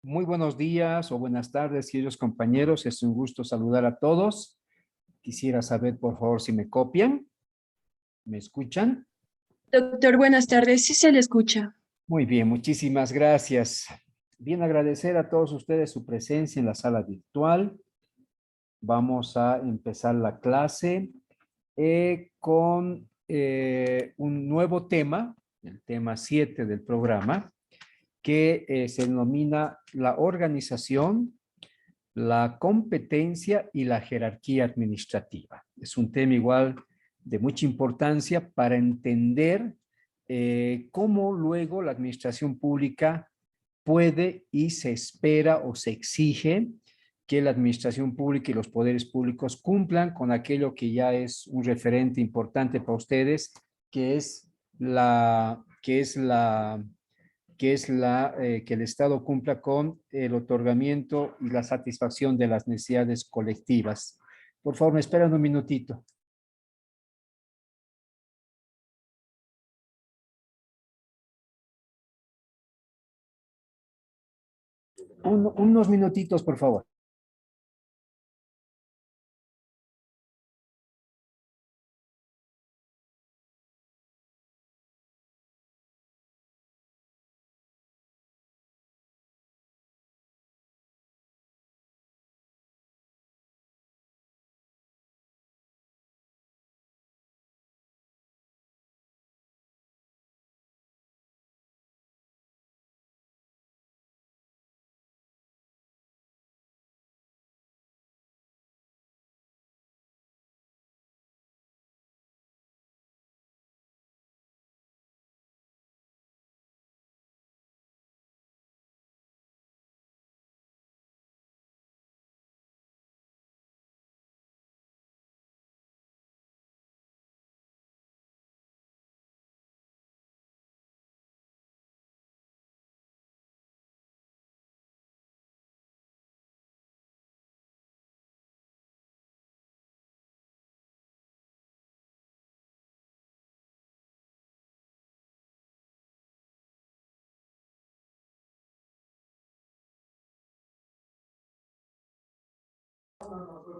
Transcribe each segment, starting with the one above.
Muy buenos días o buenas tardes, queridos compañeros. Es un gusto saludar a todos. Quisiera saber, por favor, si me copian. ¿Me escuchan? Doctor, buenas tardes. Sí se le escucha. Muy bien, muchísimas gracias. Bien, agradecer a todos ustedes su presencia en la sala virtual. Vamos a empezar la clase con un nuevo tema, el tema 7 del programa, que se denomina la organización, la competencia y la jerarquía administrativa. Es un tema igual de mucha importancia para entender cómo luego la administración pública puede y se espera o se exige que la administración pública y los poderes públicos cumplan con aquello que ya es un referente importante para ustedes, que es que el Estado cumpla con el otorgamiento y la satisfacción de las necesidades colectivas. Por favor, me esperan un minutito. Unos minutitos, por favor.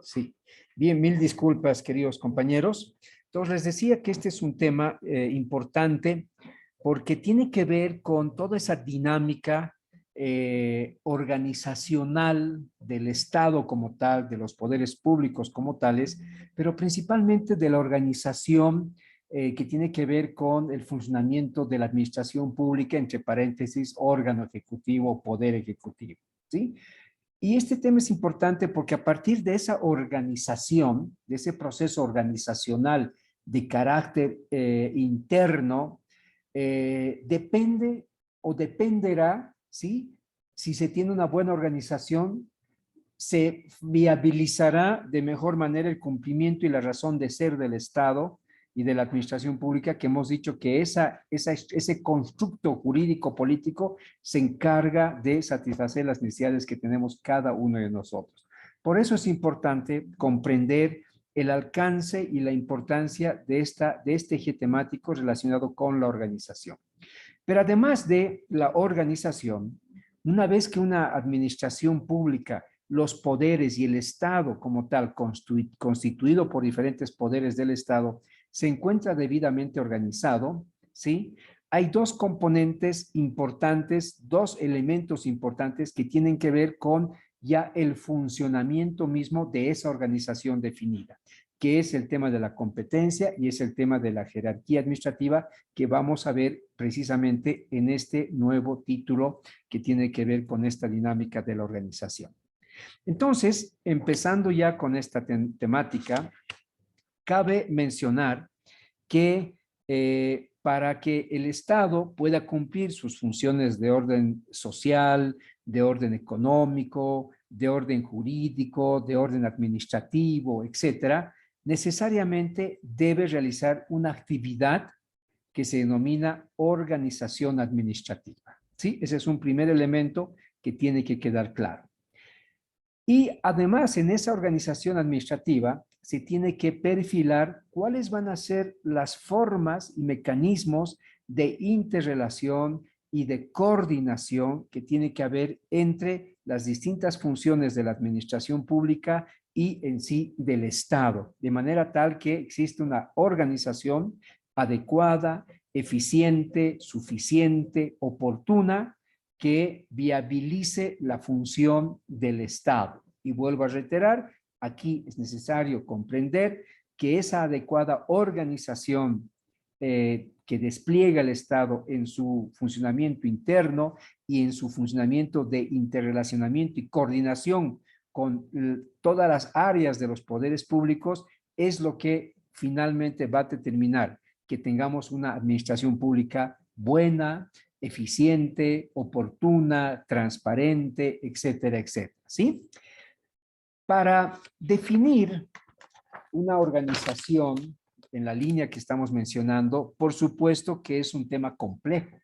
Sí, bien, mil disculpas, queridos compañeros. Entonces, les decía que este es un tema importante porque tiene que ver con toda esa dinámica organizacional del Estado como tal, de los poderes públicos como tales, pero principalmente de la organización que tiene que ver con el funcionamiento de la administración pública, entre paréntesis, órgano ejecutivo, poder ejecutivo, ¿sí? Y este tema es importante porque a partir de esa organización, de ese proceso organizacional de carácter interno, depende o dependerá, ¿sí? Si se tiene una buena organización, se viabilizará de mejor manera el cumplimiento y la razón de ser del Estado y de la administración pública, que hemos dicho que ese constructo jurídico político se encarga de satisfacer las necesidades que tenemos cada uno de nosotros. Por eso es importante comprender el alcance y la importancia de este eje temático relacionado con la organización. Pero además de la organización, una vez que una administración pública, los poderes y el Estado como tal, constituido por diferentes poderes del Estado, se encuentra debidamente organizado, ¿sí? Hay dos componentes importantes, dos elementos importantes que tienen que ver con ya el funcionamiento mismo de esa organización definida, que es el tema de la competencia y es el tema de la jerarquía administrativa que vamos a ver precisamente en este nuevo título que tiene que ver con esta dinámica de la organización. Entonces, empezando ya con esta temática, cabe mencionar que para que el Estado pueda cumplir sus funciones de orden social, de orden económico, de orden jurídico, de orden administrativo, etcétera, necesariamente debe realizar una actividad que se denomina organización administrativa. ¿Sí? Ese es un primer elemento que tiene que quedar claro. Y además, en esa organización administrativa se tiene que perfilar cuáles van a ser las formas y mecanismos de interrelación y de coordinación que tiene que haber entre las distintas funciones de la administración pública y en sí del Estado, de manera tal que existe una organización adecuada, eficiente, suficiente, oportuna, que viabilice la función del Estado. Y vuelvo a reiterar, aquí es necesario comprender que esa adecuada organización que despliega el Estado en su funcionamiento interno y en su funcionamiento de interrelacionamiento y coordinación con todas las áreas de los poderes públicos, es lo que finalmente va a determinar que tengamos una administración pública buena, eficiente, oportuna, transparente, etcétera, etcétera, ¿sí? Para definir una organización en la línea que estamos mencionando, por supuesto que es un tema complejo.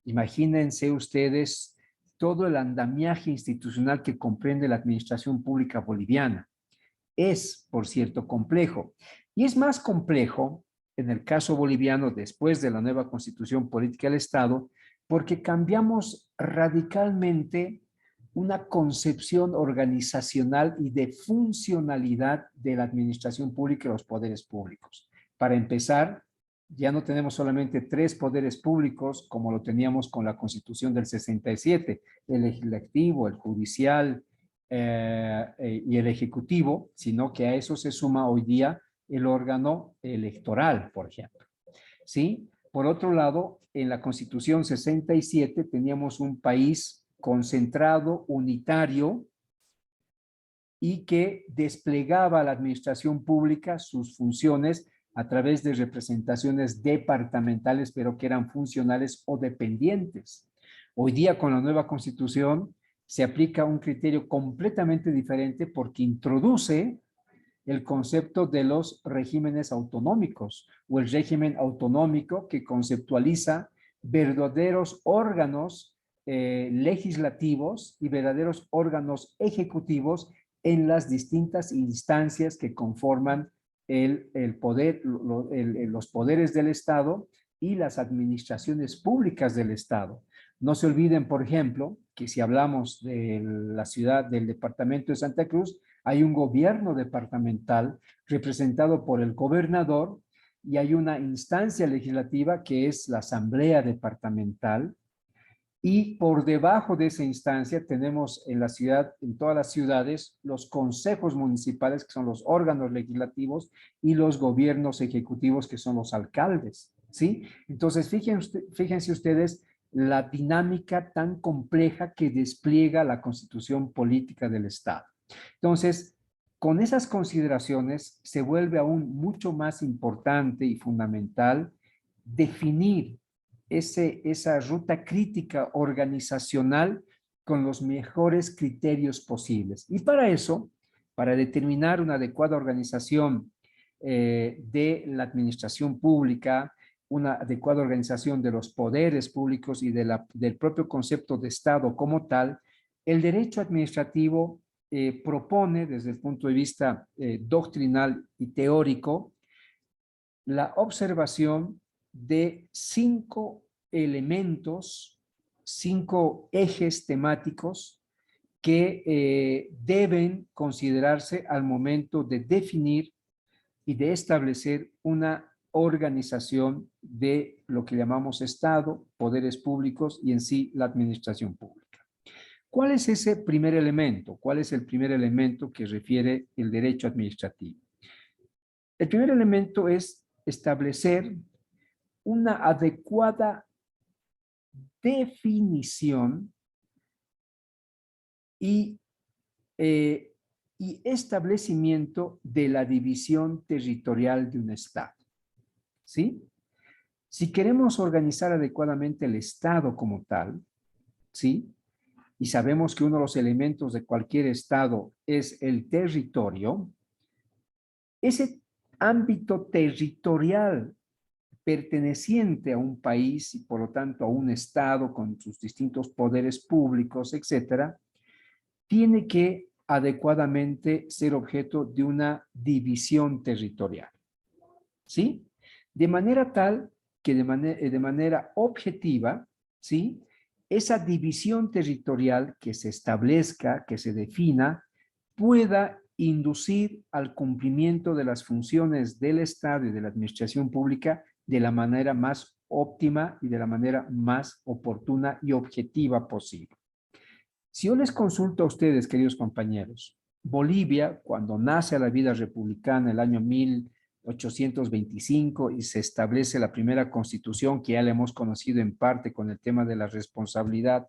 Imagínense ustedes todo el andamiaje institucional que comprende la administración pública boliviana. Es, por cierto, complejo. Y es más complejo en el caso boliviano después de la nueva Constitución Política del Estado, porque cambiamos radicalmente una concepción organizacional y de funcionalidad de la administración pública y los poderes públicos. Para empezar, ya no tenemos solamente 3 poderes públicos como lo teníamos con la Constitución del 67, el legislativo, el judicial y el ejecutivo, sino que a eso se suma hoy día el órgano electoral, por ejemplo. ¿Sí? Por otro lado, en la Constitución 67 teníamos un país concentrado, unitario, y que desplegaba la administración pública, sus funciones, a través de representaciones departamentales, pero que eran funcionales o dependientes. Hoy día, con la nueva Constitución, se aplica un criterio completamente diferente porque introduce el concepto de los regímenes autonómicos o el régimen autonómico que conceptualiza verdaderos órganos legislativos y verdaderos órganos ejecutivos en las distintas instancias que conforman el poder, los poderes del Estado y las administraciones públicas del Estado. No se olviden, por ejemplo, que si hablamos de la ciudad, del departamento de Santa Cruz, hay un gobierno departamental representado por el gobernador y hay una instancia legislativa que es la asamblea departamental, y por debajo de esa instancia tenemos en la ciudad, en todas las ciudades, los consejos municipales, que son los órganos legislativos, y los gobiernos ejecutivos, que son los alcaldes, ¿sí? Entonces, fíjense ustedes la dinámica tan compleja que despliega la Constitución Política del Estado. Entonces, con esas consideraciones se vuelve aún mucho más importante y fundamental definir esa ruta crítica organizacional con los mejores criterios posibles. Y para eso, para determinar una adecuada organización de la administración pública, una adecuada organización de los poderes públicos y del propio concepto de Estado como tal, el derecho administrativo propone desde el punto de vista doctrinal y teórico la observación de 5 elementos, 5 ejes temáticos que deben considerarse al momento de definir y de establecer una organización de lo que llamamos Estado, poderes públicos y en sí la administración pública. ¿Cuál es ese primer elemento? ¿Cuál es el primer elemento que refiere el derecho administrativo? El primer elemento es establecer una adecuada definición y establecimiento de la división territorial de un Estado. ¿Sí? Si queremos organizar adecuadamente el Estado como tal, ¿sí? Y sabemos que uno de los elementos de cualquier Estado es el territorio, ese ámbito territorial perteneciente a un país y por lo tanto a un Estado con sus distintos poderes públicos, etcétera, tiene que adecuadamente ser objeto de una división territorial. ¿Sí? De manera tal que de manera objetiva, ¿sí? Esa división territorial que se establezca, que se defina, pueda inducir al cumplimiento de las funciones del Estado y de la administración pública de la manera más óptima y de la manera más oportuna y objetiva posible. Si yo les consulto a ustedes, queridos compañeros, Bolivia, cuando nace la vida republicana el año 1825 y se establece la primera constitución, que ya la hemos conocido en parte con el tema de la responsabilidad,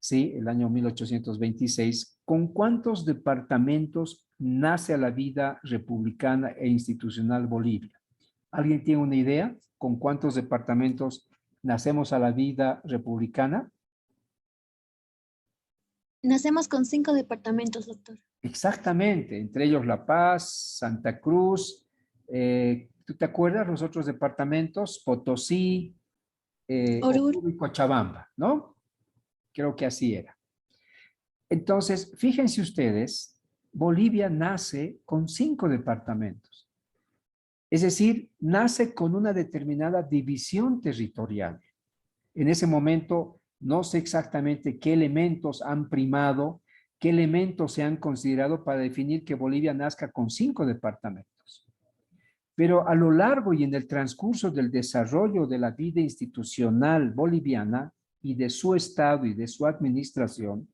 ¿sí? El año 1826, ¿con cuántos departamentos nace a la vida republicana e institucional Bolivia? ¿Alguien tiene una idea? ¿Con cuántos departamentos nacemos a la vida republicana? Nacemos con 5 departamentos, doctor. Exactamente, entre ellos La Paz, Santa Cruz, ¿tú te acuerdas los otros departamentos? Potosí, Oruro. Oruro y Cochabamba, ¿no? Creo que así era. Entonces, fíjense ustedes, Bolivia nace con 5 departamentos. Es decir, nace con una determinada división territorial. En ese momento, no sé exactamente qué elementos han primado, qué elementos se han considerado para definir que Bolivia nazca con 5 departamentos. Pero a lo largo y en el transcurso del desarrollo de la vida institucional boliviana y de su Estado y de su administración,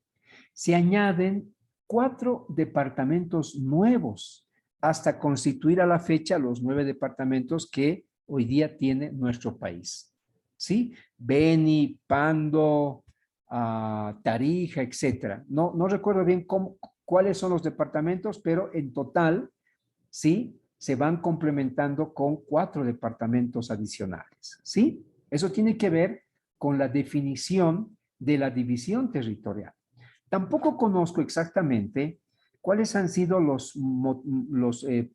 se añaden 4 departamentos nuevos hasta constituir a la fecha los 9 departamentos que hoy día tiene nuestro país. ¿Sí? Beni, Pando, Tarija, etcétera. No recuerdo bien cuáles son los departamentos, pero en total, ¿sí? Se van complementando con 4 departamentos adicionales. ¿Sí? Eso tiene que ver con la definición de la división territorial. Tampoco conozco exactamente cuáles han sido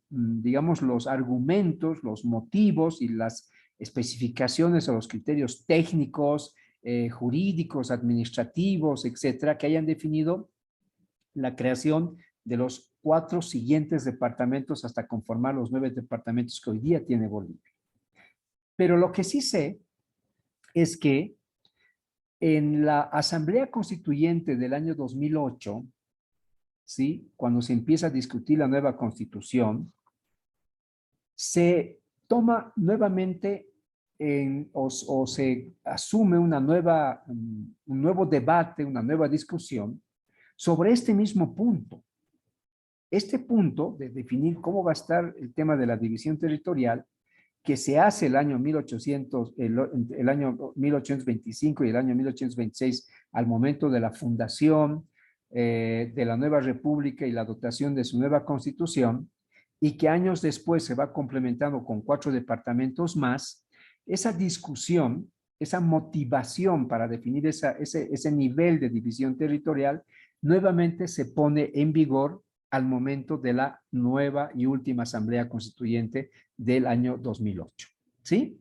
digamos, los argumentos, los motivos y las especificaciones o los criterios técnicos, jurídicos, administrativos, etcétera, que hayan definido la creación de los 4 siguientes departamentos hasta conformar los 9 departamentos que hoy día tiene Bolivia. Pero lo que sí sé es que en la Asamblea Constituyente del año 2008, ¿sí? Cuando se empieza a discutir la nueva Constitución, se toma nuevamente o se asume un nuevo debate, una nueva discusión sobre este mismo punto. Este punto de definir cómo va a estar el tema de la división territorial, que se hace el año 1825 y el año 1826 al momento de la fundación de la nueva república y la dotación de su nueva constitución, y que años después se va complementando con 4 departamentos más, esa discusión, esa motivación para definir ese nivel de división territorial, nuevamente se pone en vigor al momento de la nueva y última Asamblea Constituyente del año 2008. ¿Sí?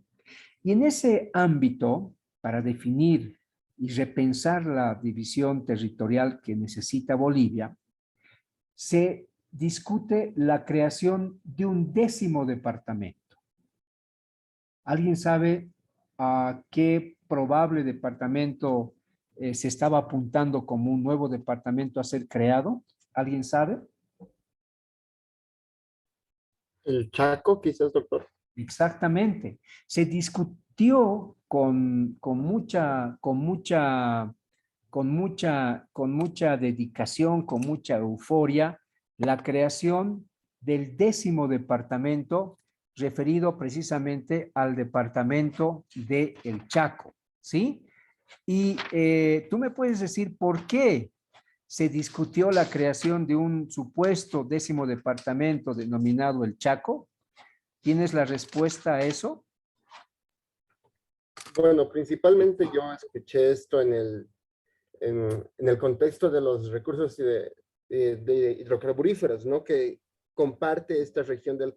Y en ese ámbito, para definir y repensar la división territorial que necesita Bolivia, se discute la creación de un 10º departamento. ¿Alguien sabe a qué probable departamento se estaba apuntando como un nuevo departamento a ser creado? ¿Alguien sabe? El Chaco, quizás, doctor. Exactamente. Se discutió con mucha dedicación, con mucha euforia, la creación del 10º departamento referido precisamente al departamento de El Chaco, ¿sí? Y tú me puedes decir por qué se discutió la creación de un supuesto 10º departamento denominado El Chaco. ¿Tienes la respuesta a eso? Bueno, principalmente yo escuché esto en el contexto de los recursos de hidrocarburíferos, ¿no? Que comparte esta región del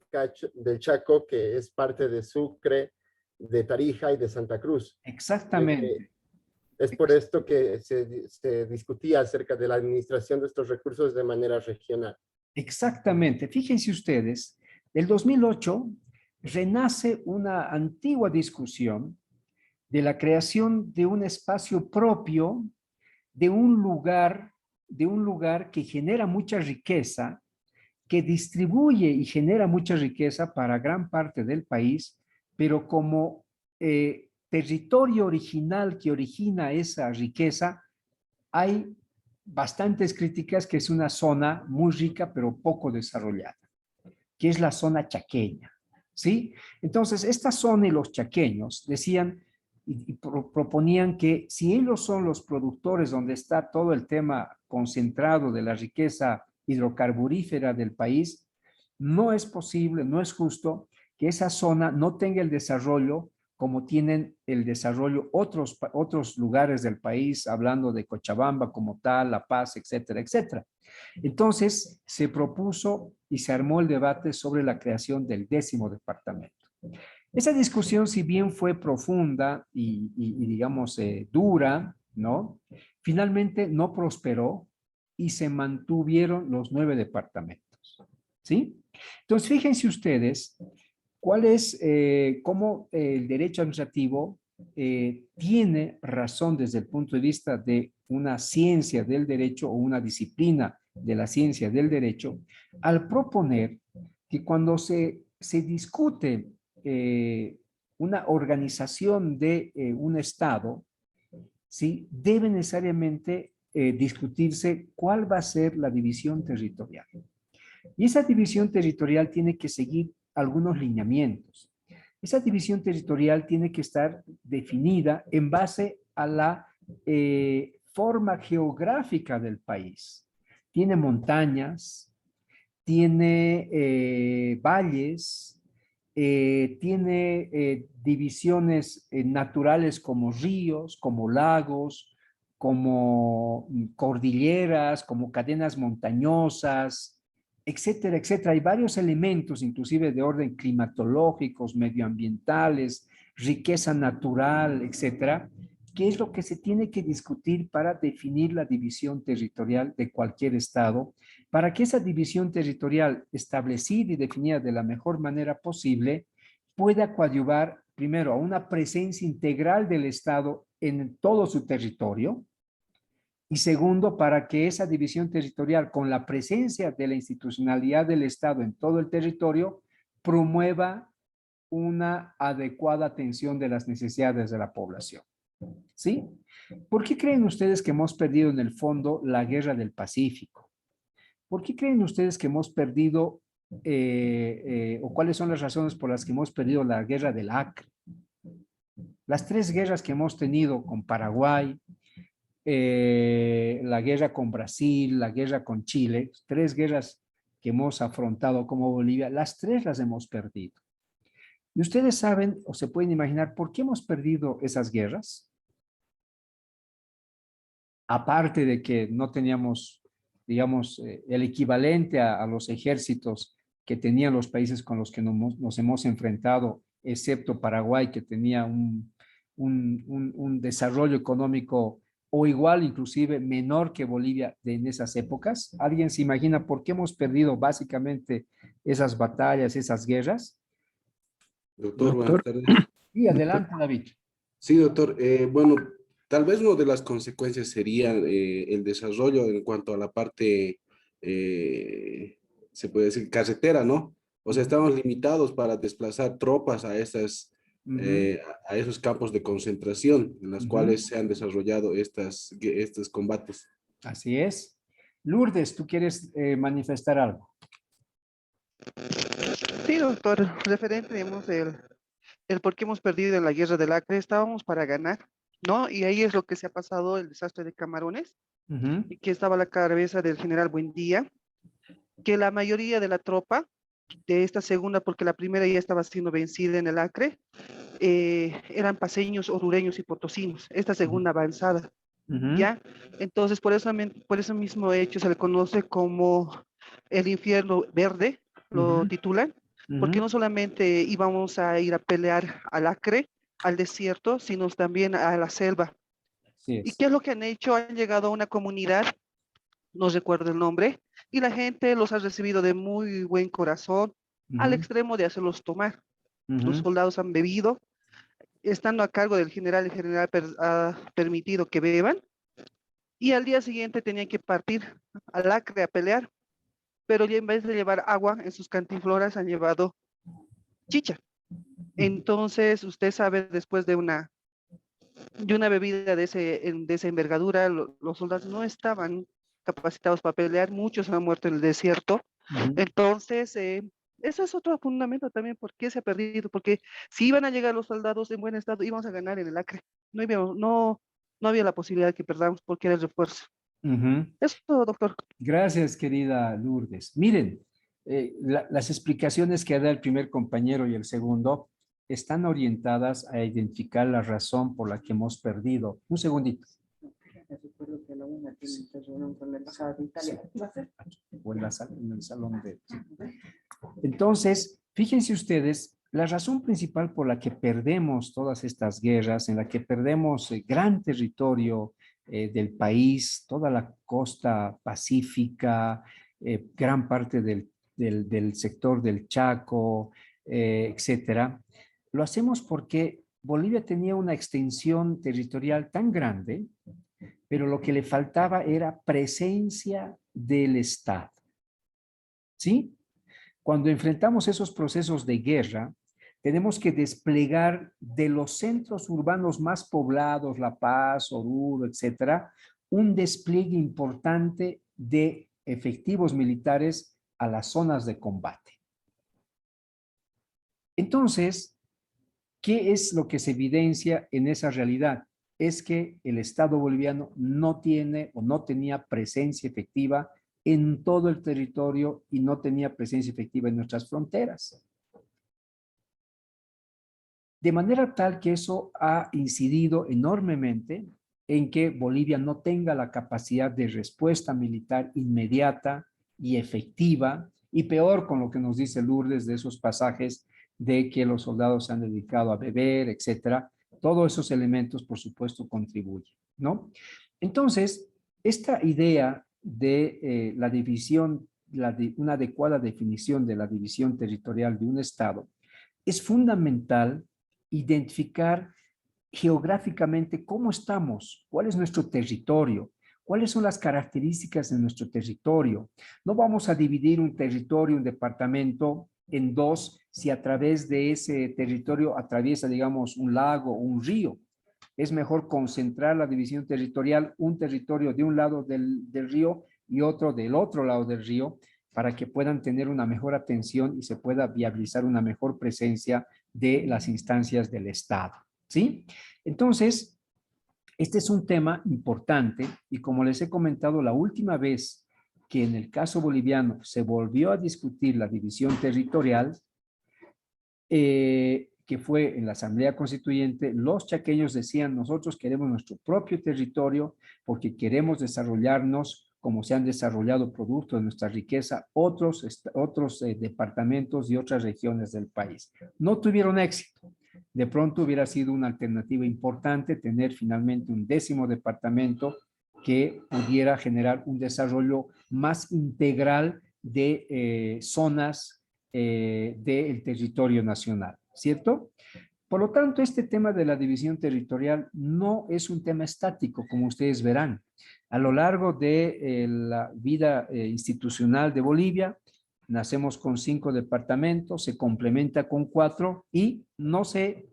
Chaco, que es parte de Sucre, de Tarija y de Santa Cruz. Exactamente. Es por esto que se discutía acerca de la administración de estos recursos de manera regional. Exactamente. Fíjense ustedes, el 2008 renace una antigua discusión de la creación de un espacio propio, de un lugar que genera mucha riqueza, que distribuye y genera mucha riqueza para gran parte del país, pero como territorio original que origina esa riqueza, hay bastantes críticas que es una zona muy rica, pero poco desarrollada, que es la zona chaqueña, ¿sí? Entonces, esta zona y los chaqueños decían y proponían que si ellos son los productores donde está todo el tema concentrado de la riqueza hidrocarburífera del país, no es posible, no es justo que esa zona no tenga el desarrollo como tienen el desarrollo otros lugares del país, hablando de Cochabamba como tal, La Paz, etcétera, etcétera. Entonces, se propuso y se armó el debate sobre la creación del 10º departamento. Esa discusión, si bien fue profunda y digamos, dura, ¿no? Finalmente no prosperó y se mantuvieron los 9 departamentos, ¿sí? Entonces, fíjense ustedes cuál es, cómo el derecho administrativo tiene razón desde el punto de vista de una ciencia del derecho o una disciplina de la ciencia del derecho, al proponer que cuando se discute una organización de un Estado, ¿sí? Debe necesariamente discutirse cuál va a ser la división territorial. Y esa división territorial tiene que seguir algunos lineamientos. Esa división territorial tiene que estar definida en base a la forma geográfica del país. Tiene montañas, tiene valles, tiene divisiones naturales como ríos, como lagos, como cordilleras, como cadenas montañosas, etcétera, etcétera. Hay varios elementos, inclusive de orden climatológicos, medioambientales, riqueza natural, etcétera, que es lo que se tiene que discutir para definir la división territorial de cualquier estado, para que esa división territorial establecida y definida de la mejor manera posible pueda coadyuvar primero a una presencia integral del Estado en todo su territorio, y segundo, para que esa división territorial, con la presencia de la institucionalidad del Estado en todo el territorio, promueva una adecuada atención de las necesidades de la población. ¿Sí? ¿Por qué creen ustedes que hemos perdido en el fondo la guerra del Pacífico? ¿Por qué creen ustedes que hemos perdido, o cuáles son las razones por las que hemos perdido la guerra del Acre? Las 3 guerras que hemos tenido con Paraguay, la guerra con Brasil, la guerra con Chile, 3 guerras que hemos afrontado como Bolivia, las 3 las hemos perdido. Y ustedes saben o se pueden imaginar por qué hemos perdido esas guerras. Aparte de que no teníamos, digamos, el equivalente a los ejércitos que tenían los países con los que nos hemos enfrentado, excepto Paraguay, que tenía un desarrollo económico o igual, inclusive menor que Bolivia en esas épocas. ¿Alguien se imagina por qué hemos perdido básicamente esas batallas, esas guerras? Doctor, buenas tardes. Sí, adelante, David. Sí, doctor. Bueno, tal vez una de las consecuencias sería el desarrollo en cuanto a la parte, se puede decir, carretera, ¿no? O sea, estamos limitados para desplazar tropas a a esos campos de concentración en los cuales se han desarrollado estos combates. Así es. Lourdes, ¿tú quieres manifestar algo? Sí, doctor, referente, digamos, el por qué hemos perdido en la guerra del Acre, estábamos para ganar, ¿no? Y ahí es lo que se ha pasado el desastre de Camarones, y que estaba a la cabeza del general Buendía, que la mayoría de la tropa de esta segunda, porque la primera ya estaba siendo vencida en el Acre, eran paceños, orureños y potosinos, esta segunda avanzada, ¿ya? Entonces, por eso mismo hecho se le conoce como el infierno verde, lo titulan, porque no solamente íbamos a ir a pelear al Acre, al desierto, sino también a la selva. ¿Y qué es lo que han hecho? Han llegado a una comunidad, no recuerdo el nombre, y la gente los ha recibido de muy buen corazón, al extremo de hacerlos tomar. Los soldados han bebido, estando a cargo del general, el general ha permitido que beban, y al día siguiente tenían que partir al Acre a pelear, pero ya en vez de llevar agua en sus cantinfloras han llevado chicha. Entonces, usted sabe, después de una bebida de esa envergadura, los soldados no estaban capacitados para pelear, muchos han muerto en el desierto. Entonces, ese es otro fundamento también, ¿por qué se ha perdido? Porque si iban a llegar los soldados en buen estado, íbamos a ganar en el Acre. No había la posibilidad de que perdamos porque era el refuerzo. Eso, doctor. Gracias, querida Lourdes. Miren, las explicaciones que da el primer compañero y el segundo están orientadas a identificar la razón por la que hemos perdido. Un segundito. O en el salón de... Entonces, fíjense ustedes, la razón principal por la que perdemos todas estas guerras, en la que perdemos gran territorio del país, toda la costa pacífica, gran parte del sector del Chaco, etcétera, lo hacemos porque Bolivia tenía una extensión territorial tan grande, pero lo que le faltaba era presencia del Estado. ¿Sí? Cuando enfrentamos esos procesos de guerra, tenemos que desplegar de los centros urbanos más poblados, La Paz, Oruro, etcétera, un despliegue importante de efectivos militares a las zonas de combate. Entonces, ¿qué es lo que se evidencia en esa realidad? Es que el Estado boliviano no tiene o no tenía presencia efectiva en todo el territorio y no tenía presencia efectiva en nuestras fronteras. De manera tal que eso ha incidido enormemente en que Bolivia no tenga la capacidad de respuesta militar inmediata y efectiva, y peor con lo que nos dice Lourdes de esos pasajes de que los soldados se han dedicado a beber, etcétera. Todos esos elementos, por supuesto, contribuyen, ¿no? Entonces, esta idea de la división, una adecuada definición de la división territorial de un Estado, es fundamental identificar geográficamente cómo estamos, cuál es nuestro territorio, cuáles son las características de nuestro territorio. No vamos a dividir un territorio, un departamento en dos si a través de ese territorio atraviesa, digamos, un lago o un río. Es mejor concentrar la división territorial, un territorio de un lado del río y otro del otro lado del río, para que puedan tener una mejor atención y se pueda viabilizar una mejor presencia de las instancias del Estado, ¿sí? Entonces, este es un tema importante y como les he comentado la última vez que en el caso boliviano se volvió a discutir la división territorial, que fue en la Asamblea Constituyente, los chaqueños decían, nosotros queremos nuestro propio territorio porque queremos desarrollarnos como se han desarrollado producto de nuestra riqueza otros departamentos y otras regiones del país. No tuvieron éxito. De pronto hubiera sido una alternativa importante tener finalmente un 10º departamento que pudiera generar un desarrollo más integral de zonas del territorio nacional, ¿cierto? Por lo tanto, este tema de la división territorial no es un tema estático, como ustedes verán. A lo largo de la vida institucional de Bolivia, nacemos con 5 departamentos, se complementa con 4 y no se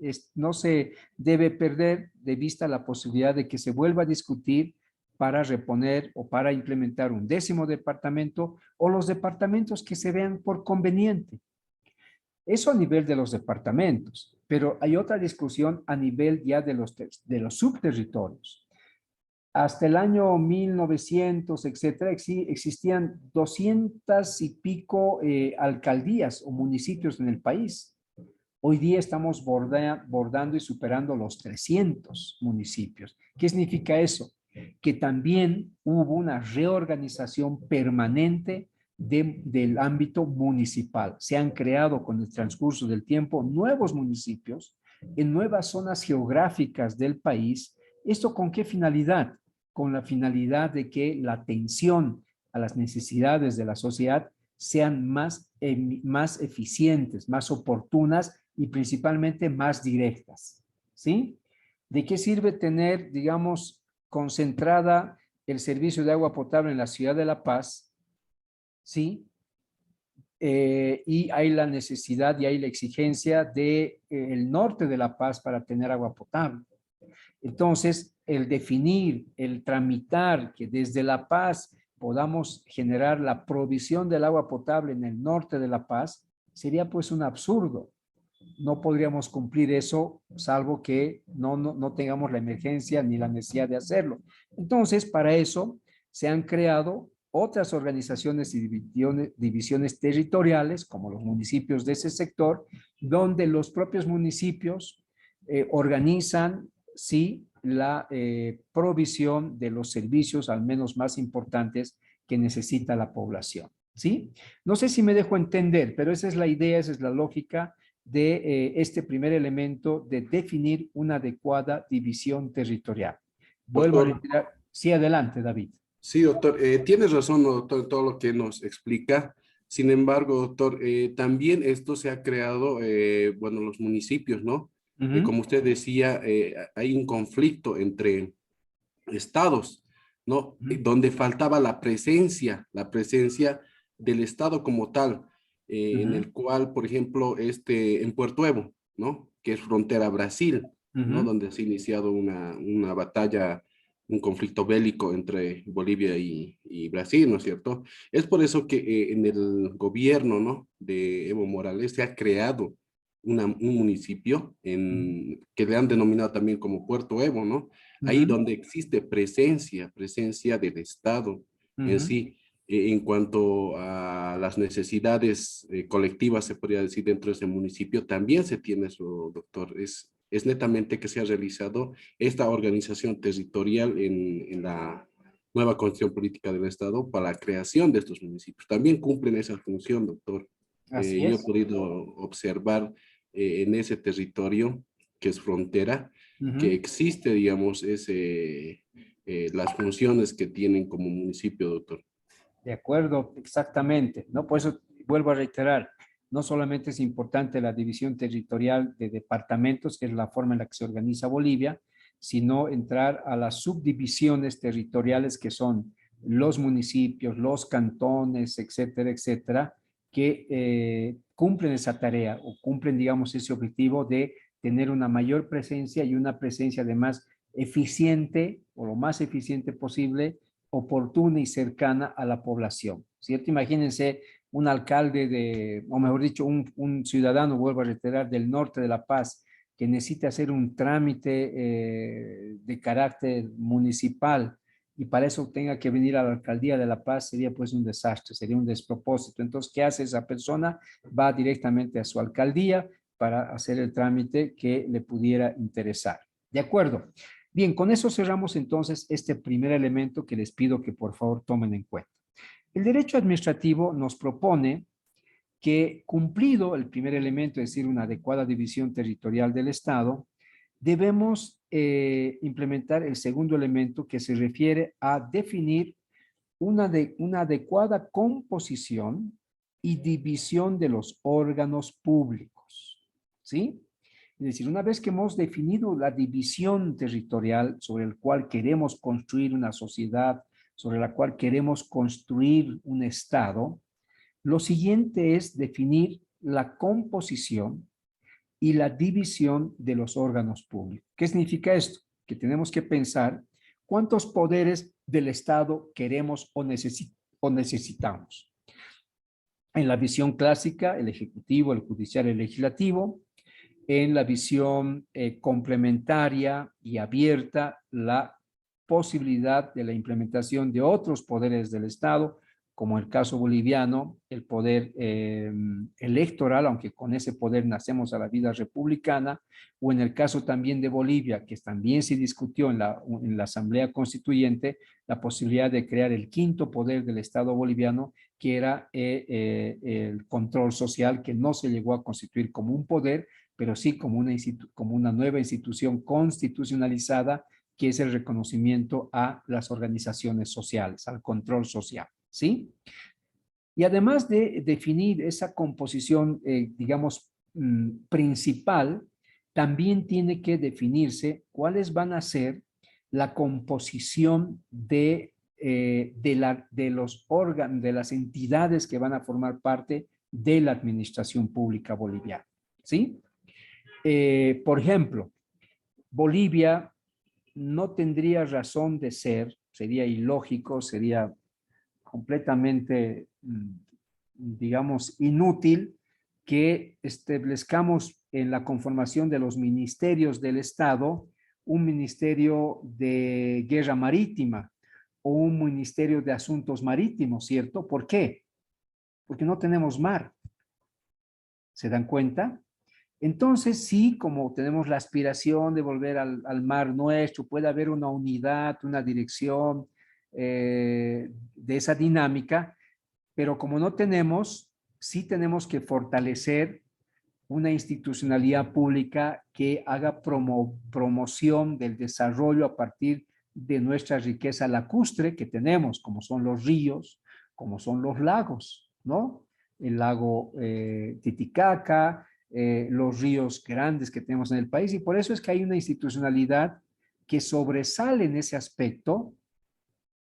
debe perder de vista la posibilidad de que se vuelva a discutir para reponer o para implementar un 10º departamento o los departamentos que se vean por conveniente. Eso a nivel de los departamentos, pero hay otra discusión a nivel ya de los subterritorios. Hasta el año 1900, etcétera, existían 200 y pico alcaldías o municipios en el país. Hoy día estamos bordando y superando los 300 municipios. ¿Qué significa eso? Que también hubo una reorganización permanente del ámbito municipal. Se han creado con el transcurso del tiempo nuevos municipios en nuevas zonas geográficas del país. ¿Esto con qué finalidad? Con la finalidad de que la atención a las necesidades de la sociedad sean más eficientes, más oportunas y principalmente más directas. ¿sí? ¿De qué sirve tener, digamos, concentrada el servicio de agua potable en la ciudad de La Paz? ¿Sí? Y hay la necesidad y hay la exigencia de el norte de La Paz para tener agua potable. Entonces, el definir, el tramitar que desde La Paz podamos generar la provisión del agua potable en el norte de La Paz sería pues un absurdo. No podríamos cumplir eso salvo que no tengamos la emergencia ni la necesidad de hacerlo. Entonces, para eso se han creado otras organizaciones y divisiones territoriales, como los municipios de ese sector, donde los propios municipios organizan, sí, la provisión de los servicios, al menos más importantes, que necesita la población, ¿sí? No sé si me dejo entender, pero esa es la idea, esa es la lógica de este primer elemento de definir una adecuada división territorial. Vuelvo a retirar. Sí, adelante, David. Sí, doctor, tienes razón, doctor, en todo lo que nos explica. Sin embargo, doctor, también esto se ha creado, bueno, los municipios, ¿no? Como usted decía, hay un conflicto entre estados, ¿no? Donde faltaba la presencia del estado como tal, en el cual, por ejemplo, en Puerto Evo, ¿no? Que es frontera a Brasil, ¿no? Donde se ha iniciado una batalla, un conflicto bélico entre Bolivia y Brasil, ¿no es cierto? Es por eso que en el gobierno, ¿no? De Evo Morales se ha creado un municipio que le han denominado también como Puerto Evo, ¿no? Ahí donde existe presencia del Estado en sí, en cuanto a las necesidades colectivas, se podría decir, dentro de ese municipio, también se tiene eso, doctor. Es netamente que se ha realizado esta organización territorial en la nueva constitución política del Estado para la creación de estos municipios. También cumplen esa función, doctor. Así Yo he es. podido observar en ese territorio que es frontera, que existe, digamos, las funciones que tienen como municipio, doctor. De acuerdo, exactamente. ¿No? Por eso vuelvo a reiterar, no solamente es importante la división territorial de departamentos, que es la forma en la que se organiza Bolivia, sino entrar a las subdivisiones territoriales que son los municipios, los cantones, etcétera, etcétera, que cumplen esa tarea o cumplen, digamos, ese objetivo de tener una mayor presencia y una presencia además eficiente o lo más eficiente posible, oportuna y cercana a la población, ¿cierto? Imagínense un alcalde o mejor dicho, un ciudadano, vuelvo a reiterar, del norte de La Paz, que necesita hacer un trámite de carácter municipal y para eso tenga que venir a la alcaldía de La Paz, sería pues un desastre, sería un despropósito. Entonces, ¿qué hace esa persona? Va directamente a su alcaldía para hacer el trámite que le pudiera interesar. ¿De acuerdo? Bien, con eso cerramos entonces este primer elemento que les pido que por favor tomen en cuenta. El derecho administrativo nos propone que cumplido el primer elemento, es decir, una adecuada división territorial del Estado, debemos implementar el segundo elemento que se refiere a definir una adecuada composición y división de los órganos públicos, ¿sí? Es decir, una vez que hemos definido la división territorial sobre el cual queremos construir una sociedad, sobre la cual queremos construir un Estado, lo siguiente es definir la composición y la división de los órganos públicos. ¿Qué significa esto? Que tenemos que pensar cuántos poderes del Estado queremos o necesitamos. En la visión clásica, el ejecutivo, el judicial, el legislativo. En la visión complementaria y abierta, la posibilidad de la implementación de otros poderes del Estado, como el caso boliviano, el poder electoral, aunque con ese poder nacemos a la vida republicana, o en el caso también de Bolivia, que también se discutió en la Asamblea Constituyente, la posibilidad de crear el quinto poder del Estado boliviano, que era el control social, que no se llegó a constituir como un poder, pero sí como una nueva institución constitucionalizada, que es el reconocimiento a las organizaciones sociales, al control social, ¿sí? Y además de definir esa composición, digamos, principal, también tiene que definirse cuáles van a ser la composición de los órganos, de las entidades que van a formar parte de la administración pública boliviana, ¿sí? Por ejemplo, Bolivia no tendría razón de ser, sería ilógico, sería completamente, digamos, inútil que establezcamos en la conformación de los ministerios del Estado un ministerio de guerra marítima o un ministerio de asuntos marítimos, ¿cierto? ¿Por qué? Porque no tenemos mar. ¿Se dan cuenta? Entonces, sí, como tenemos la aspiración de volver al mar nuestro, puede haber una unidad, una dirección de esa dinámica, pero como no tenemos, sí tenemos que fortalecer una institucionalidad pública que haga promoción del desarrollo a partir de nuestra riqueza lacustre que tenemos, como son los ríos, como son los lagos, ¿no? El lago Titicaca, los ríos grandes que tenemos en el país, y por eso es que hay una institucionalidad que sobresale en ese aspecto,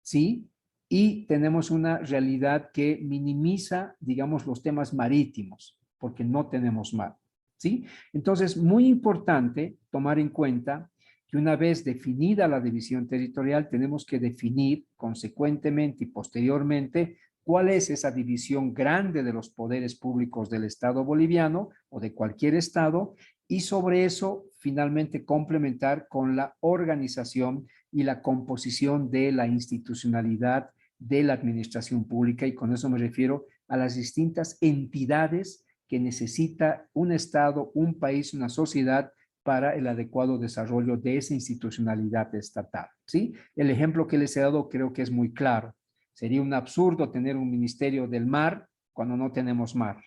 ¿sí? Y tenemos una realidad que minimiza, digamos, los temas marítimos, porque no tenemos mar, ¿sí? Entonces, muy importante tomar en cuenta que una vez definida la división territorial, tenemos que definir consecuentemente y posteriormente cuál es esa división grande de los poderes públicos del Estado boliviano o de cualquier Estado, y sobre eso finalmente complementar con la organización y la composición de la institucionalidad de la administración pública, y con eso me refiero a las distintas entidades que necesita un Estado, un país, una sociedad para el adecuado desarrollo de esa institucionalidad estatal, ¿sí? El ejemplo que les he dado creo que es muy claro. Sería un absurdo tener un ministerio del mar cuando no tenemos mar,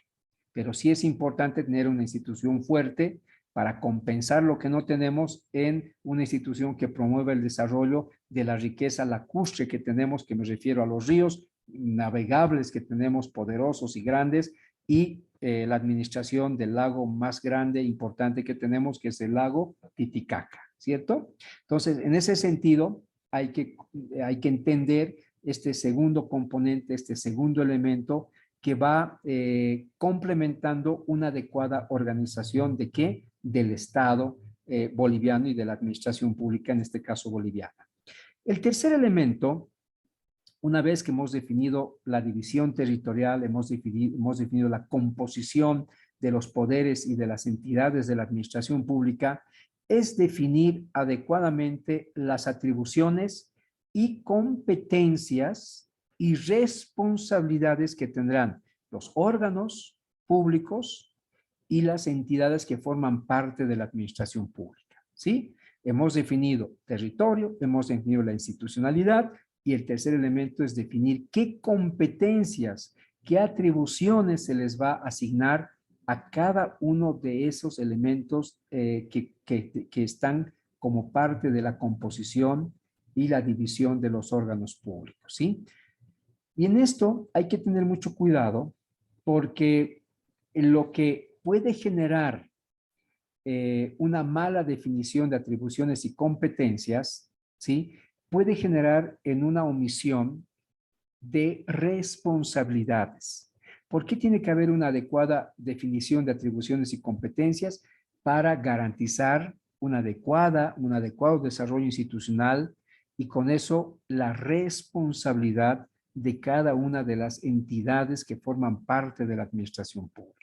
pero sí es importante tener una institución fuerte para compensar lo que no tenemos en una institución que promueva el desarrollo de la riqueza lacustre que tenemos, que me refiero a los ríos navegables que tenemos, poderosos y grandes, y la administración del lago más grande e importante que tenemos, que es el lago Titicaca, ¿cierto? Entonces, en ese sentido, hay que entender este segundo componente, este segundo elemento que va complementando una adecuada organización de ¿qué? Del Estado boliviano y de la administración pública, en este caso boliviana. El tercer elemento, una vez que hemos definido la división territorial, hemos definido la composición de los poderes y de las entidades de la administración pública, es definir adecuadamente las atribuciones y competencias y responsabilidades que tendrán los órganos públicos y las entidades que forman parte de la administración pública, ¿sí? Hemos definido territorio, hemos definido la institucionalidad, y el tercer elemento es definir qué competencias, qué atribuciones se les va a asignar a cada uno de esos elementos que están como parte de la composición y la división de los órganos públicos, ¿sí? Y en esto hay que tener mucho cuidado, porque lo que puede generar una mala definición de atribuciones y competencias, ¿sí? Puede generar en una omisión de responsabilidades. ¿Por qué tiene que haber una adecuada definición de atribuciones y competencias? Para garantizar un adecuado desarrollo institucional, y con eso la responsabilidad de cada una de las entidades que forman parte de la administración pública.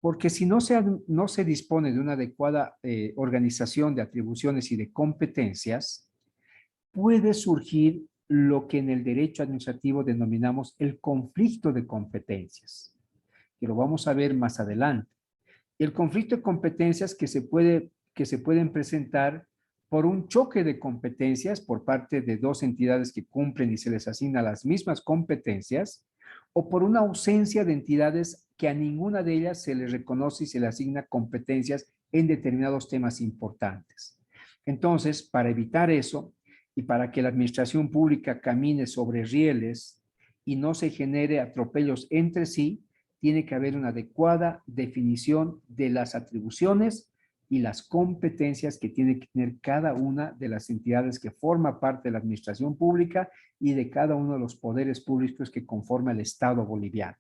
Porque si no se dispone de una adecuada organización de atribuciones y de competencias, puede surgir lo que en el derecho administrativo denominamos el conflicto de competencias, que lo vamos a ver más adelante. El conflicto de competencias que se pueden presentar por un choque de competencias por parte de dos entidades que cumplen y se les asignan las mismas competencias, o por una ausencia de entidades que a ninguna de ellas se les reconoce y se les asigna competencias en determinados temas importantes. Entonces, para evitar eso y para que la administración pública camine sobre rieles y no se genere atropellos entre sí, tiene que haber una adecuada definición de las atribuciones y las competencias que tiene que tener cada una de las entidades que forma parte de la administración pública y de cada uno de los poderes públicos que conforma el Estado boliviano.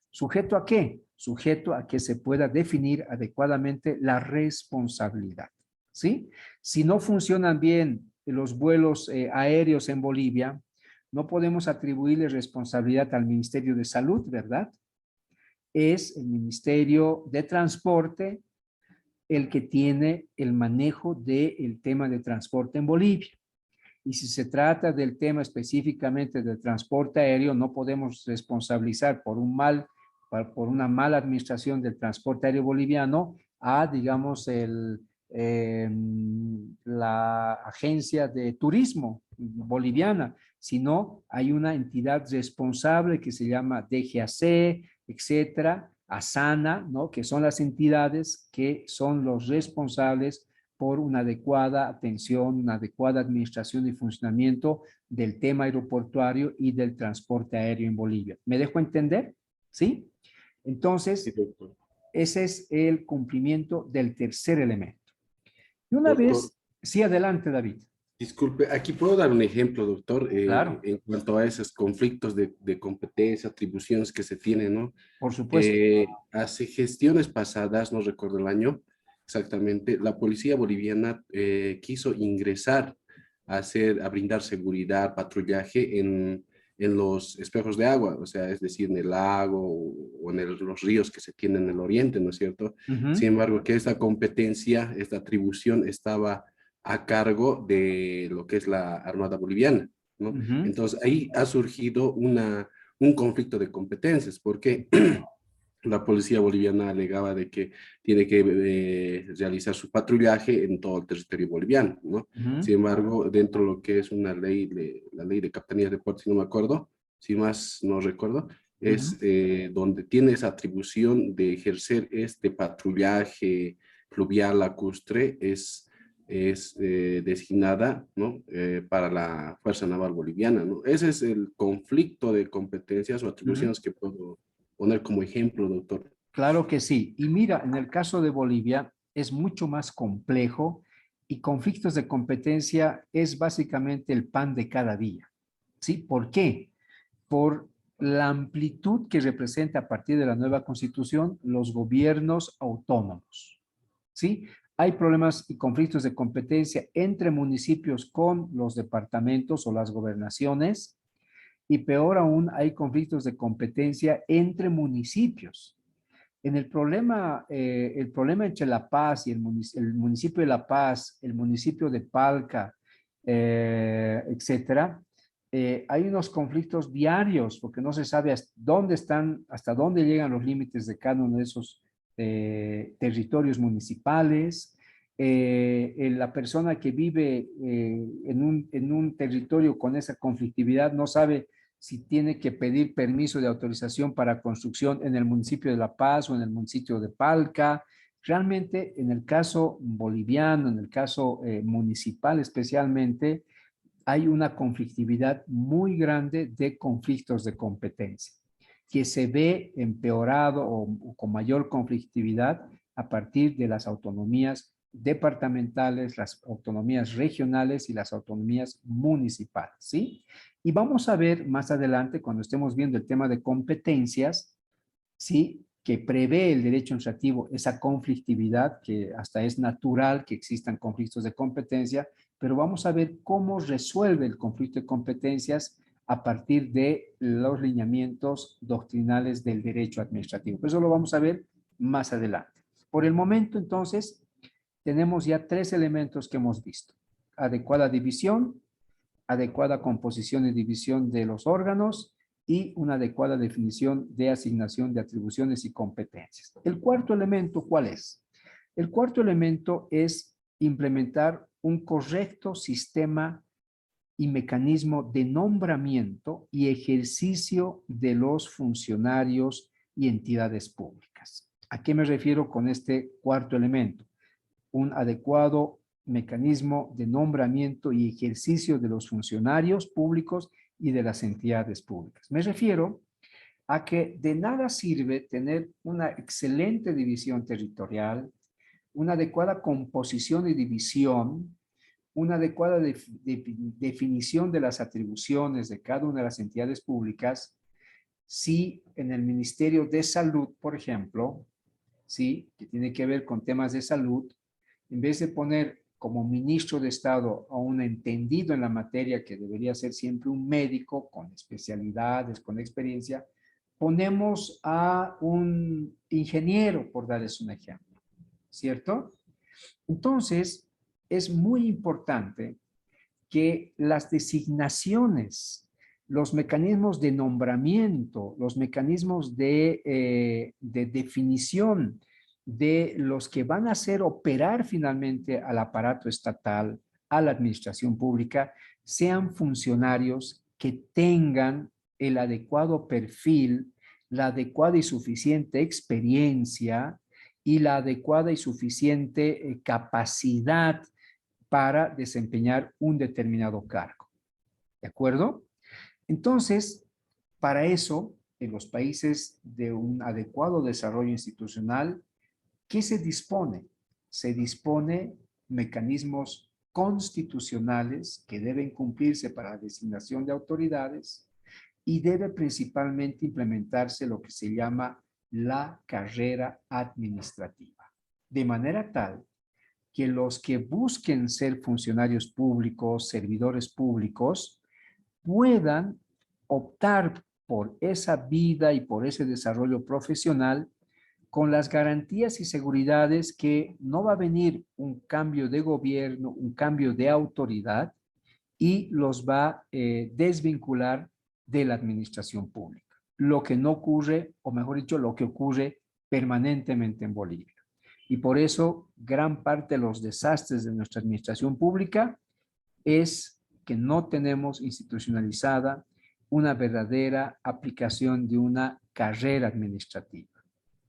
¿Sujeto a qué? Sujeto a que se pueda definir adecuadamente la responsabilidad, ¿sí? Si no funcionan bien los vuelos aéreos en Bolivia, no podemos atribuirle responsabilidad al Ministerio de Salud, ¿verdad? Es el Ministerio de Transporte el que tiene el manejo del tema de transporte en Bolivia. Y si se trata del tema específicamente del transporte aéreo, no podemos responsabilizar por una mala administración del transporte aéreo boliviano a, digamos, la agencia de turismo boliviana, sino hay una entidad responsable que se llama DGAC, etcétera, ASANA, ¿no? Que son las entidades que son los responsables por una adecuada atención, una adecuada administración y funcionamiento del tema aeroportuario y del transporte aéreo en Bolivia. ¿Me dejo entender? ¿Sí? Entonces, Sí, doctor. ese es el cumplimiento del tercer elemento. Y una Doctor, vez, sí, adelante, David. disculpe, aquí puedo dar un ejemplo, doctor, Claro. en cuanto a esos conflictos de competencia, atribuciones que se tienen, ¿no? Por supuesto. Hace gestiones pasadas, no recuerdo el año exactamente, la policía boliviana quiso ingresar a brindar seguridad, patrullaje en los espejos de agua, o sea, es decir, en el lago o en los ríos que se tienen en el oriente, ¿no es cierto? Sin embargo, que esta competencia, esta atribución estaba a cargo de lo que es la Armada Boliviana, ¿no? Entonces, ahí ha surgido un conflicto de competencias, porque la policía boliviana alegaba de que tiene que realizar su patrullaje en todo el territorio boliviano, ¿no? Sin embargo, dentro de lo que es una ley, la ley de capitanías de puertos, si no me acuerdo, si más no recuerdo, es donde tiene esa atribución de ejercer este patrullaje fluvial lacustre, es designada, ¿no? Para la Fuerza Naval Boliviana, ¿no? Ese es el conflicto de competencias o atribuciones que puedo poner como ejemplo, doctor. Claro que sí. Y mira, en el caso de Bolivia es mucho más complejo y conflictos de competencia es básicamente el pan de cada día. ¿Sí? ¿Por qué? Por la amplitud que representa a partir de la nueva constitución los gobiernos autónomos. ¿Sí? Hay problemas y conflictos de competencia entre municipios con los departamentos o las gobernaciones, y peor aún, hay conflictos de competencia entre municipios. En el problema entre La Paz y el municipio de La Paz, el municipio de Palca, etcétera, hay unos conflictos diarios porque no se sabe hasta dónde llegan los límites de cada uno de esos territorios municipales. La persona que vive en un territorio con esa conflictividad no sabe si tiene que pedir permiso de autorización para construcción en el municipio de La Paz o en el municipio de Palca. Realmente, en el caso boliviano, en el caso municipal especialmente, hay una conflictividad muy grande de conflictos de competencia, que se ve empeorado o con mayor conflictividad a partir de las autonomías departamentales, las autonomías regionales y las autonomías municipales, ¿sí? Y vamos a ver más adelante, cuando estemos viendo el tema de competencias, ¿sí? Que prevé el derecho administrativo esa conflictividad, que hasta es natural que existan conflictos de competencia, pero vamos a ver cómo resuelve el conflicto de competencias a partir de los lineamientos doctrinales del derecho administrativo. Pero eso lo vamos a ver más adelante. Por el momento, entonces, tenemos ya 3 elementos que hemos visto. Adecuada división, adecuada composición y división de los órganos y una adecuada definición de asignación de atribuciones y competencias. El cuarto elemento, ¿cuál es? El cuarto elemento es implementar un correcto sistema y mecanismo de nombramiento y ejercicio de los funcionarios y entidades públicas. ¿A qué me refiero con este cuarto elemento? Un adecuado mecanismo de nombramiento y ejercicio de los funcionarios públicos y de las entidades públicas. Me refiero a que de nada sirve tener una excelente división territorial, una adecuada composición y división, una adecuada definición de las atribuciones de cada una de las entidades públicas. Si en el Ministerio de Salud, por ejemplo, ¿sí?, que tiene que ver con temas de salud, en vez de poner como ministro de Estado a un entendido en la materia, que debería ser siempre un médico con especialidades, con experiencia, ponemos a un ingeniero, por darles un ejemplo, ¿cierto? Entonces, es muy importante que las designaciones, los mecanismos de nombramiento, los mecanismos de definición de los que van a hacer operar finalmente al aparato estatal, a la administración pública, sean funcionarios que tengan el adecuado perfil, la adecuada y suficiente experiencia y la adecuada y suficiente capacidad para desempeñar un determinado cargo. ¿De acuerdo? Entonces, para eso, en los países de un adecuado desarrollo institucional, ¿qué se dispone? Se dispone mecanismos constitucionales que deben cumplirse para la designación de autoridades y debe principalmente implementarse lo que se llama la carrera administrativa, de manera tal que los que busquen ser funcionarios públicos, servidores públicos, puedan optar por esa vida y por ese desarrollo profesional con las garantías y seguridades que no va a venir un cambio de gobierno, un cambio de autoridad y los va a desvincular de la administración pública. Lo que no ocurre, o mejor dicho, lo que ocurre permanentemente en Bolivia. Y por eso gran parte de los desastres de nuestra administración pública es que no tenemos institucionalizada una verdadera aplicación de una carrera administrativa.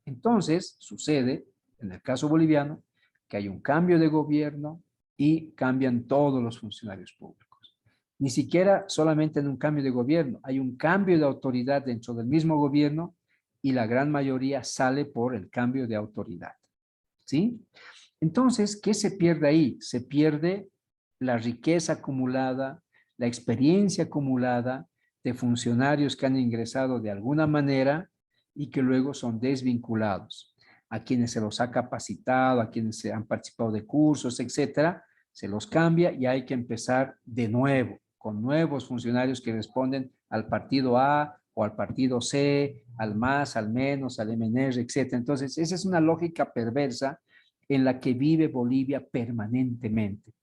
Entonces, sucede, en el caso boliviano, que hay un cambio de gobierno y cambian todos los funcionarios públicos. Ni siquiera solamente en un cambio de gobierno, hay un cambio de autoridad dentro del mismo gobierno y la gran mayoría sale por el cambio de autoridad. ¿Sí? Entonces, ¿qué se pierde ahí? Se pierde la riqueza acumulada, la experiencia acumulada de funcionarios que han ingresado de alguna manera y que luego son desvinculados. A quienes se los ha capacitado, a quienes se han participado de cursos, etcétera, se los cambia y hay que empezar de nuevo, con nuevos funcionarios que responden al partido A o al partido C, al más, al menos, al MNR, etcétera. Entonces, esa es una lógica perversa en la que vive Bolivia permanentemente.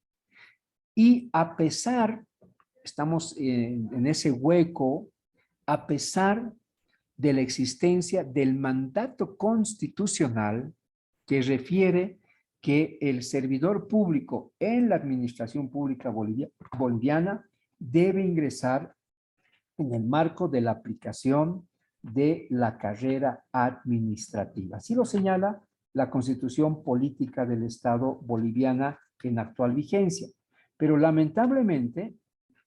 Y a pesar, estamos en ese hueco, a pesar de la existencia del mandato constitucional que refiere que el servidor público en la administración pública boliviana debe ingresar en el marco de la aplicación de la carrera administrativa. Así lo señala la Constitución Política del Estado boliviana en actual vigencia. Pero lamentablemente,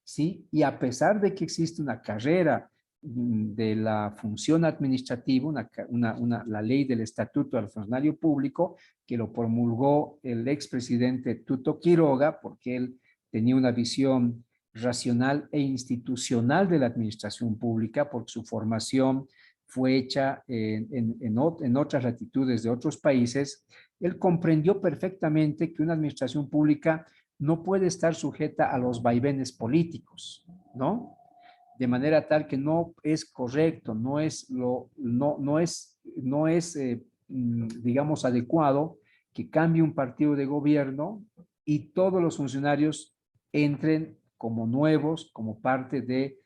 sí, y a pesar de que existe una carrera de la función administrativa, la ley del Estatuto del Funcionario Público, que lo promulgó el expresidente Tuto Quiroga, porque él tenía una visión racional e institucional de la administración pública, porque su formación fue hecha en otras latitudes de otros países. Él comprendió perfectamente que una administración pública no puede estar sujeta a los vaivenes políticos, ¿no? De manera tal que no es correcto, no es, digamos, adecuado que cambie un partido de gobierno y todos los funcionarios entren como nuevos, como parte de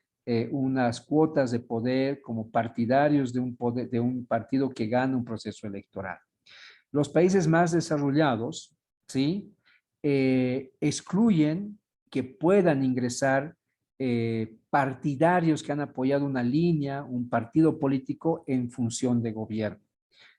unas cuotas de poder, como partidarios de un partido que gana un proceso electoral. Los países más desarrollados, ¿sí?, excluyen que puedan ingresar partidarios que han apoyado una línea, un partido político en función de gobierno.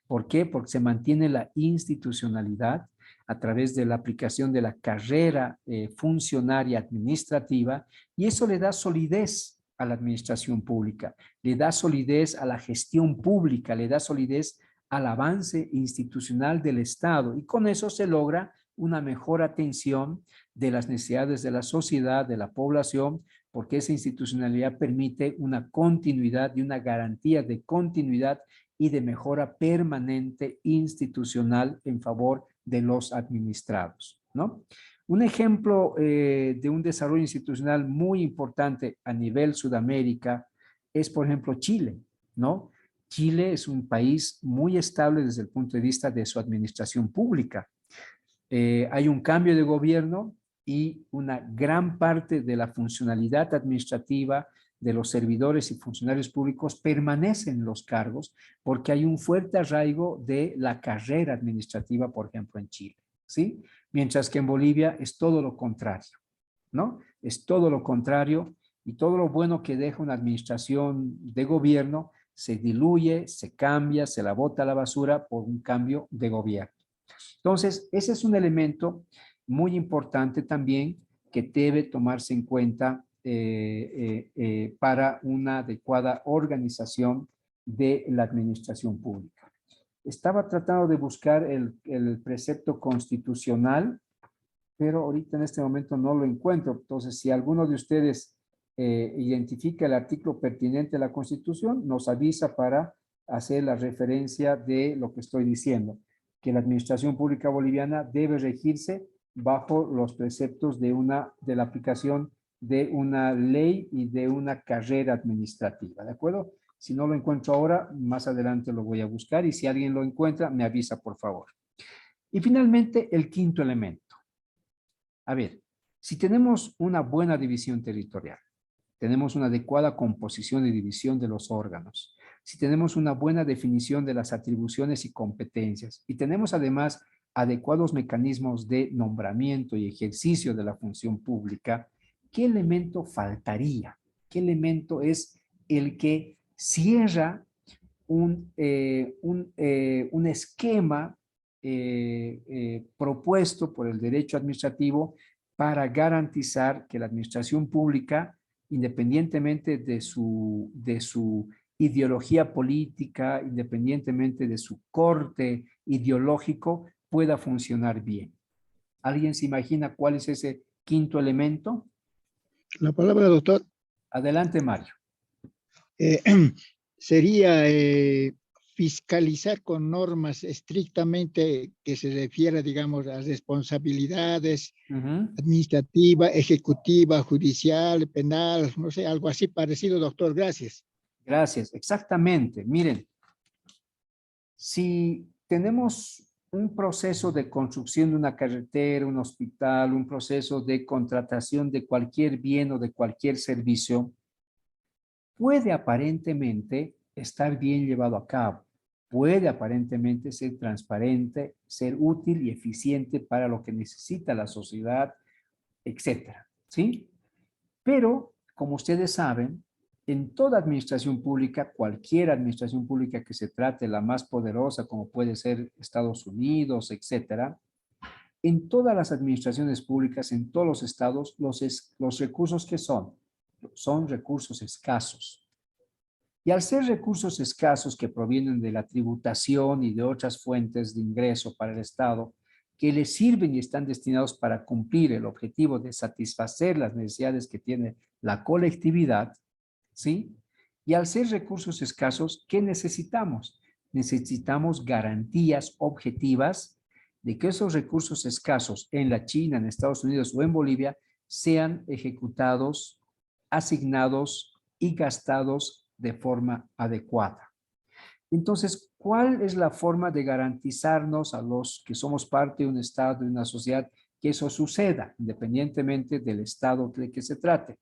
¿Por qué? Porque se mantiene la institucionalidad a través de la aplicación de la carrera funcionaria administrativa y eso le da solidez a la administración pública, le da solidez a la gestión pública, le da solidez al avance institucional del Estado y con eso se logra una mejor atención de las necesidades de la sociedad, de la población, porque esa institucionalidad permite una continuidad y una garantía de continuidad y de mejora permanente institucional en favor de los administrados, ¿no? Un ejemplo de un desarrollo institucional muy importante a nivel Sudamérica es, por ejemplo, Chile, ¿no? Chile es un país muy estable desde el punto de vista de su administración pública. Hay un cambio de gobierno y una gran parte de la funcionalidad administrativa de los servidores y funcionarios públicos permanecen en los cargos porque hay un fuerte arraigo de la carrera administrativa, por ejemplo, en Chile, ¿sí? Mientras que en Bolivia es todo lo contrario, ¿no? Es todo lo contrario y todo lo bueno que deja una administración de gobierno se diluye, se cambia, se la bota a la basura por un cambio de gobierno. Entonces, ese es un elemento muy importante también que debe tomarse en cuenta para una adecuada organización de la administración pública. Estaba tratando de buscar el precepto constitucional, pero ahorita en este momento no lo encuentro. Entonces, si alguno de ustedes identifica el artículo pertinente de la Constitución, nos avisa para hacer la referencia de lo que estoy diciendo, que la administración pública boliviana debe regirse bajo los preceptos de la aplicación de una ley y de una carrera administrativa, ¿de acuerdo? Si no lo encuentro ahora, más adelante lo voy a buscar y si alguien lo encuentra, me avisa, por favor. Y finalmente, el quinto elemento. A ver, si tenemos una buena división territorial, tenemos una adecuada composición y división de los órganos, si tenemos una buena definición de las atribuciones y competencias y tenemos además adecuados mecanismos de nombramiento y ejercicio de la función pública, ¿qué elemento faltaría? ¿Qué elemento es el que cierra un esquema propuesto por el derecho administrativo para garantizar que la administración pública, independientemente de su ideología política, independientemente de su corte ideológico, pueda funcionar bien? ¿Alguien se imagina cuál es ese quinto elemento? La palabra, doctor. Adelante, Mario. Sería fiscalizar con normas estrictamente que se refiera, digamos, a responsabilidades administrativa, ejecutiva, judicial, penal, no sé, algo así parecido, doctor. Gracias. Gracias, exactamente. Miren, si tenemos un proceso de construcción de una carretera, un hospital, un proceso de contratación de cualquier bien o de cualquier servicio, puede aparentemente estar bien llevado a cabo, puede aparentemente ser transparente, ser útil y eficiente para lo que necesita la sociedad, etcétera, ¿sí? Pero, como ustedes saben, en toda administración pública, cualquier administración pública que se trate, la más poderosa, como puede ser Estados Unidos, etcétera, en todas las administraciones públicas, en todos los estados, los recursos que son recursos escasos. Y al ser recursos escasos que provienen de la tributación y de otras fuentes de ingreso para el Estado, que les sirven y están destinados para cumplir el objetivo de satisfacer las necesidades que tiene la colectividad, ¿sí? Y al ser recursos escasos, ¿qué necesitamos? Necesitamos garantías objetivas de que esos recursos escasos en la China, en Estados Unidos o en Bolivia sean ejecutados, asignados y gastados de forma adecuada. Entonces, ¿cuál es la forma de garantizarnos a los que somos parte de un Estado, de una sociedad, que eso suceda, independientemente del Estado de que se trate?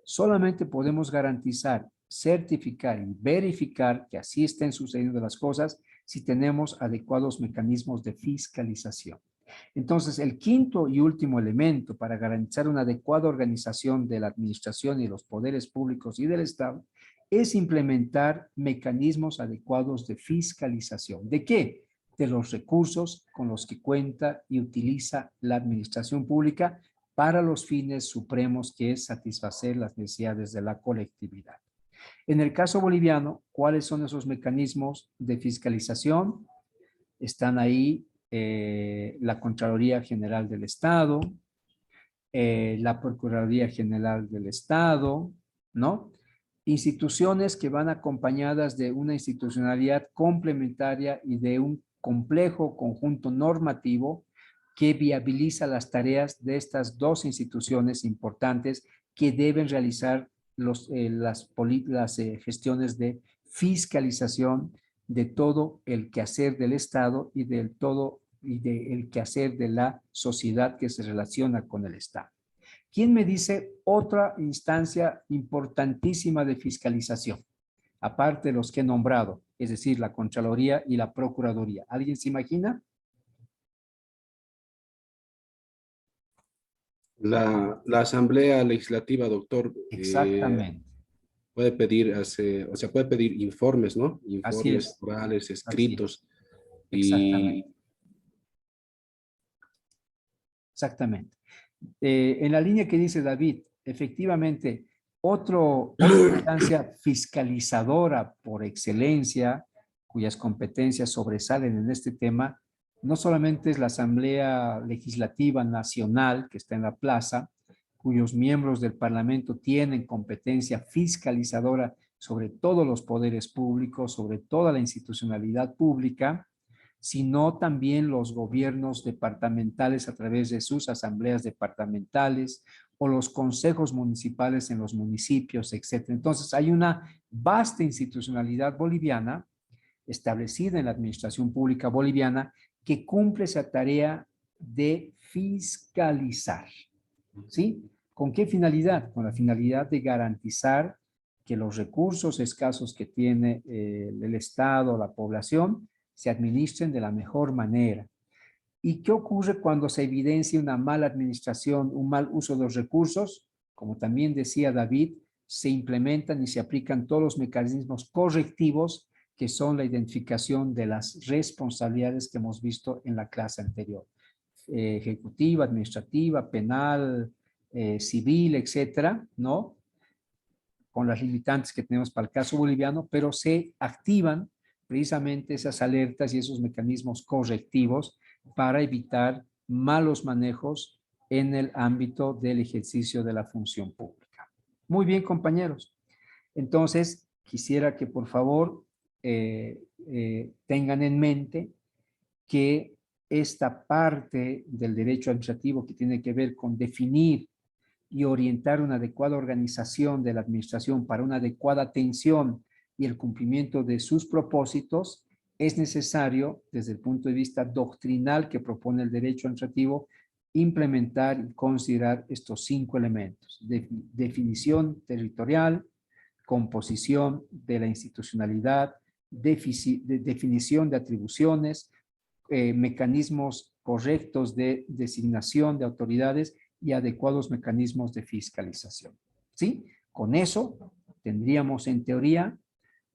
Solamente podemos garantizar, certificar y verificar que así estén sucediendo las cosas si tenemos adecuados mecanismos de fiscalización. Entonces, el quinto y último elemento para garantizar una adecuada organización de la administración y los poderes públicos y del Estado es implementar mecanismos adecuados de fiscalización. ¿De qué? De los recursos con los que cuenta y utiliza la administración pública para los fines supremos que es satisfacer las necesidades de la colectividad. En el caso boliviano, ¿cuáles son esos mecanismos de fiscalización? Están ahí la Contraloría General del Estado, la Procuraduría General del Estado, ¿no? Instituciones que van acompañadas de una institucionalidad complementaria y de un complejo conjunto normativo que viabiliza las tareas de estas dos instituciones importantes que deben realizar las gestiones de fiscalización de todo el quehacer del Estado y del quehacer de la sociedad que se relaciona con el Estado. ¿Quién me dice otra instancia importantísima de fiscalización? Aparte de los que he nombrado, es decir, la Contraloría y la Procuraduría. ¿Alguien se imagina? La Asamblea Legislativa, doctor, Exactamente. puede pedir, puede pedir informes, ¿no? Así Informes es. orales, escritos. Exactamente. Exactamente. En la línea que dice David, efectivamente, otra instancia fiscalizadora por excelencia, cuyas competencias sobresalen en este tema, no solamente es la Asamblea Legislativa Nacional, que está en la plaza, cuyos miembros del Parlamento tienen competencia fiscalizadora sobre todos los poderes públicos, sobre toda la institucionalidad pública, sino también los gobiernos departamentales a través de sus asambleas departamentales o los consejos municipales en los municipios, etc. Entonces, hay una vasta institucionalidad boliviana establecida en la administración pública boliviana que cumple esa tarea de fiscalizar. ¿Sí? ¿Con qué finalidad? Con la finalidad de garantizar que los recursos escasos que tiene el Estado, la población, se administren de la mejor manera. ¿Y qué ocurre cuando se evidencia una mala administración, un mal uso de los recursos? Como también decía David, se implementan y se aplican todos los mecanismos correctivos que son la identificación de las responsabilidades que hemos visto en la clase anterior. Ejecutiva, administrativa, penal, civil, etcétera, ¿no? Con las limitantes que tenemos para el caso boliviano, pero se activan precisamente esas alertas y esos mecanismos correctivos para evitar malos manejos en el ámbito del ejercicio de la función pública. Muy bien, compañeros. Entonces, quisiera que por favor tengan en mente que esta parte del derecho administrativo que tiene que ver con definir y orientar una adecuada organización de la administración para una adecuada atención y el cumplimiento de sus propósitos, es necesario, desde el punto de vista doctrinal que propone el derecho administrativo, implementar y considerar estos 5 elementos: definición territorial, composición de la institucionalidad, definición de atribuciones, mecanismos correctos de designación de autoridades y adecuados mecanismos de fiscalización. ¿Sí? Con eso tendríamos en teoría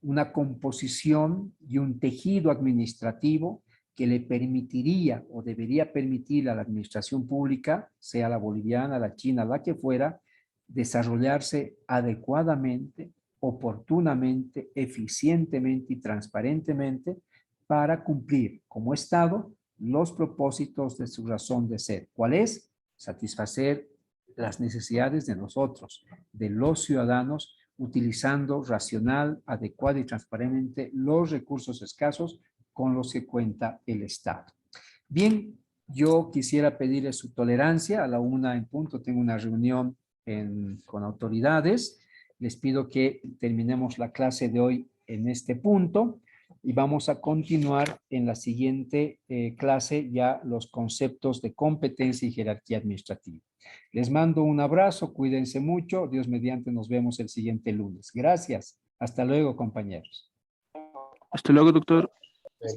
una composición y un tejido administrativo que le permitiría o debería permitir a la administración pública, sea la boliviana, la china, la que fuera, desarrollarse adecuadamente, oportunamente, eficientemente y transparentemente para cumplir como Estado los propósitos de su razón de ser. ¿Cuál es? Satisfacer las necesidades de nosotros, de los ciudadanos, utilizando racional, adecuada y transparentemente los recursos escasos con los que cuenta el Estado. Bien, yo quisiera pedirle su tolerancia. A la 1:00 en punto tengo una reunión con autoridades. Les pido que terminemos la clase de hoy en este punto y vamos a continuar en la siguiente clase ya los conceptos de competencia y jerarquía administrativa. Les mando un abrazo, cuídense mucho, Dios mediante nos vemos el siguiente lunes. Gracias, hasta luego compañeros. Hasta luego, doctor.